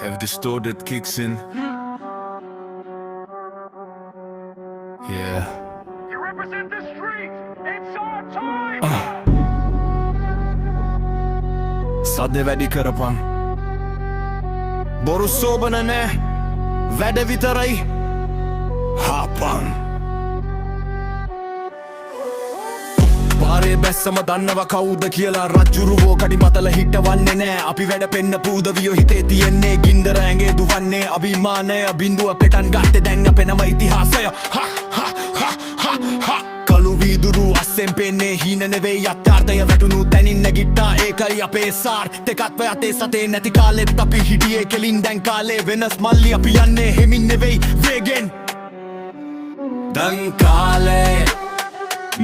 Have distorted kicks in. Yeah. You represent the streets. It's our time. සද්ද වැඩි කරපන්. බොරු සෝබන නෑ. වැඩ විතරයි. හාපන්. පාරේ බැස්සම දන්නව කවුද කියලා රජ්ජුරුවෝ කඩි මතල හිටවන්නේ නෑ. අපි වැඩ පෙන්න පූදවියෝ හිතේ තියෙන්නේ ගින්දර ඇඟේ දුවන්නේ අභිමානය බිඳුව පෙටන් ගත්තේ දැන් අපෙනම ඉතිහාසය. කළු වීදුරු අස්සෙන් පෙන්නේ හීන නෙවෙයි යථාර්ථය වැටුණු තැනින් නැගිට්ටා ඒකයි අපේ සාර්ථකත්වය අතේ සතේ නැති කාලෙත් අපි හිටියේ කෙලින් දැන් කාලේ වෙනස් මල්ලි අපි යන්නේ හෙමින් නෙවෙයි වේගෙන්. දැන් කාලේ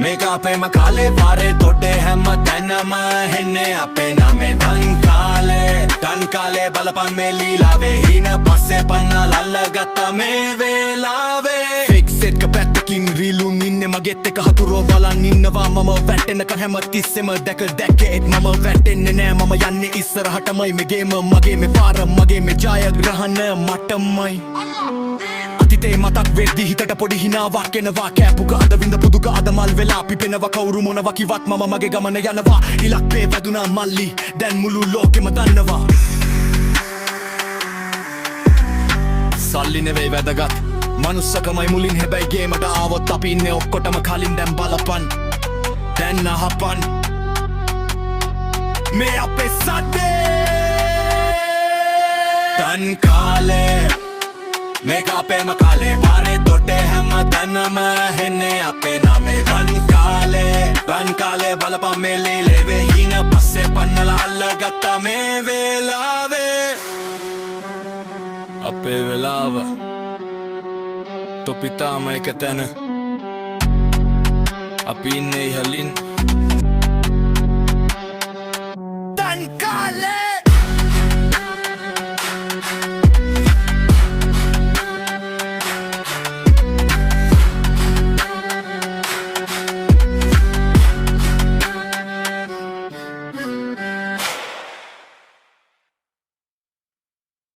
මේක අපේම කාලේ පාරේ තොටේ හැම තැනම හෙන්නේ අපේ නමේ. තන් කාලේ බලපන් මේ ලීලාවේ හීන පස්සේ පන්න ලල්ලගත්තා මේ වේලාවේ. ෆික්සෙට් පැත්තකින් රීලුන් ඉන්නේ මගෙත් එක හතුරෝ බලන් ඉන්නවා මම වැටෙනක හැම තිස්සෙම දැක දැකේත් මම වැටෙන්නේ නෑ මම යන්නේ ඉස්සරහටමයි මේ ගේම මගේ මේ පාර මගේ මේ ජයග්‍රහණ මටමයි. අතීතේ මතක් වෙද්දි හිතට පොඩි හිනාවක් එනවා කෑපුක අද විඳ පුදුක අද මල් වෙලා පිපෙනවා කවුරු මොනවා කිව්වත් මම මගේ ගමන යනවා. ඉලක්කේ වැදුනා මල්ලි දැන් මුළු ලෝකෙම දන්නවා. සල්ලි නෙවෙයි වැදගත් මනුස්සකමයි මුලින් හැබැයි ගේමට ආවොත් අපි ඉන්නේ ඔක්කොටම කලින් දැන් බලපන් දැන් අහපන් මේ අපේ සද්දේ. තන් කාලේ මේක අපේම කාලේ පාරේ තොටේ හැම තැනම හෙන්නේ අපේ නමේ. තන් කාලේ බලපන් මේ ලීලේ හීන පස්සේ පන්නලා අල්ලගත්තා මේ වේලාවේ. අපේ වෙලාව තොපි තාම එක තැන අපි ඉන්නේ ඉහලින්. තන් කාලේ